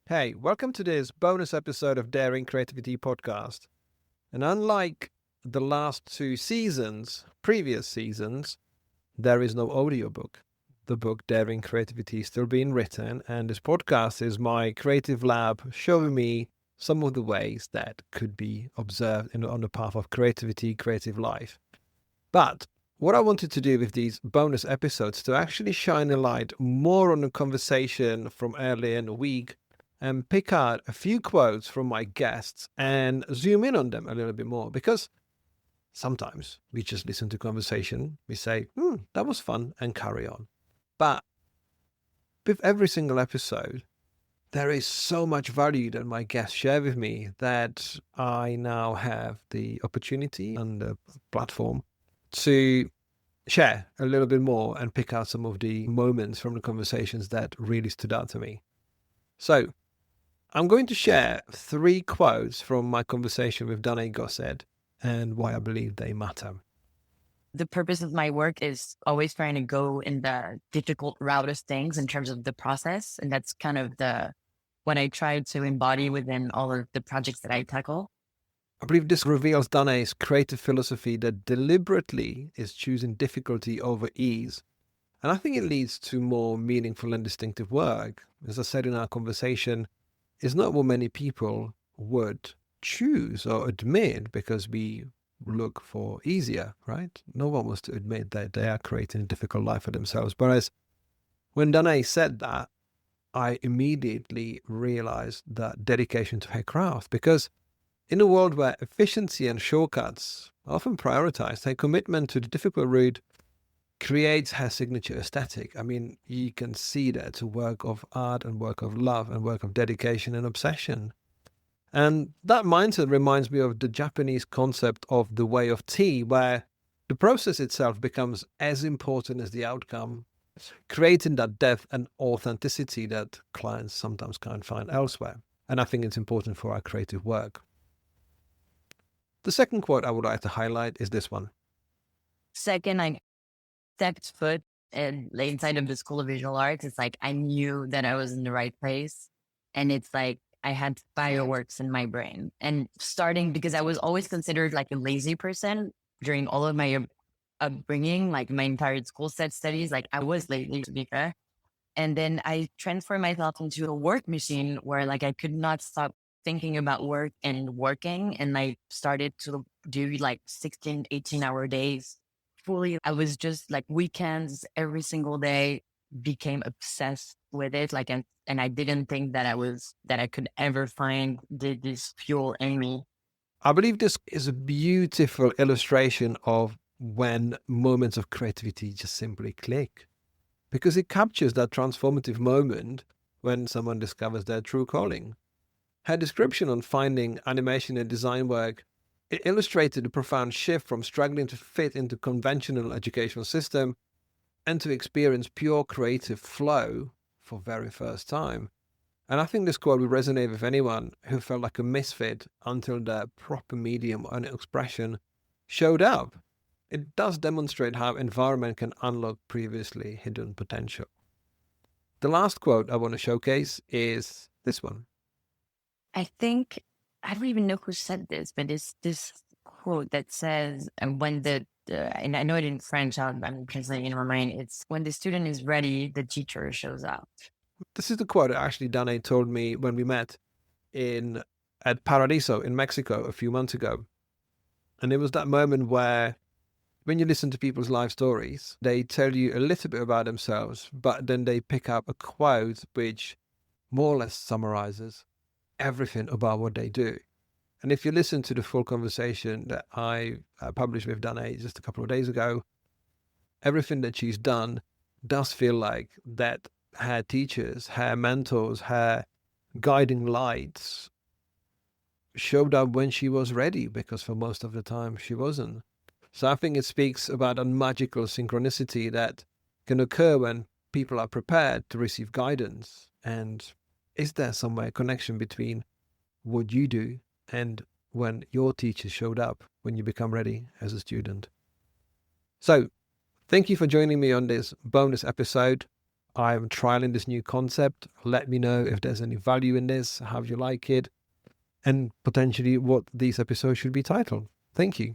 Hey, welcome to this bonus episode of Daring Creativity Podcast. And unlike the last two previous seasons, there is no audiobook. The book Daring Creativity is still being written, and this podcast is my creative lab showing me some of the ways that could be observed on the path of creativity, creative life. But what I wanted to do with these bonus episodes to actually shine a light more on the conversation from earlier in the week and pick out a few quotes from my guests and zoom in on them a little bit more, because sometimes we just listen to conversation, we say, that was fun, and carry on. But with every single episode, there is so much value that my guests share with me that I now have the opportunity and the platform to share a little bit more and pick out some of the moments from the conversations that really stood out to me. So I'm going to share 3 quotes from my conversation with Danaé Gosset and why I believe they matter. The purpose of my work is always trying to go in the difficult route of things in terms of the process. And that's kind of what I try to embody within all of the projects that I tackle. I believe this reveals Danaé's creative philosophy that deliberately is choosing difficulty over ease. And I think it leads to more meaningful and distinctive work. As I said in our conversation, it's not what many people would choose or admit, because we look for easier, right? No one wants to admit that they are creating a difficult life for themselves. Whereas when Danae said that, I immediately realized that dedication to her craft, because in a world where efficiency and shortcuts are often prioritized, her commitment to the difficult route creates her signature aesthetic. I mean, you can see that it's a work of art and work of love and work of dedication and obsession. And that mindset reminds me of the Japanese concept of the way of tea, where the process itself becomes as important as the outcome, creating that depth and authenticity that clients sometimes can't find elsewhere. And I think it's important for our creative work. The second quote I would like to highlight is this one. Second, I stepped foot inside of the School of Visual Arts. It's like I knew that I was in the right place. And it's like I had fireworks in my brain. And starting because I was always considered like a lazy person during all of my upbringing, like my entire school set studies, like I was lazy to be fair. And then I transformed myself into a work machine where like I could not stop thinking about work and working. And I started to do like 16, 18-hour days fully. I was just like weekends every single day, became obsessed with it. Like, and I didn't think that I could ever find this fuel in me. I believe this is a beautiful illustration of when moments of creativity just simply click, because it captures that transformative moment when someone discovers their true calling. Her description on finding animation and design work, it illustrated the profound shift from struggling to fit into conventional educational system and to experience pure creative flow for very first time. And I think this quote will resonate with anyone who felt like a misfit until the proper medium and expression showed up. It does demonstrate how environment can unlock previously hidden potential. The last quote I want to showcase is this one. I think I don't even know who said this, but it's this quote that says, and when and I know it in French, I'm translating in my mind. It's when the student is ready, the teacher shows up. This is the quote that actually Danae told me when we met in at Paradiso in Mexico a few months ago. And it was that moment where when you listen to people's life stories, they tell you a little bit about themselves, but then they pick up a quote which more or less summarizes everything about what they do. And if you listen to the full conversation that I published with Danae just a couple of days ago, everything that she's done does feel like that her teachers, her mentors, her guiding lights showed up when she was ready, because for most of the time she wasn't. So I think it speaks about a magical synchronicity that can occur when people are prepared to receive guidance. And is there somewhere a connection between what you do and when your teachers showed up when you become ready as a student? So thank you for joining me on this bonus episode. I'm trialing this new concept. Let me know if there's any value in this, how you like it, and potentially what these episodes should be titled. Thank you.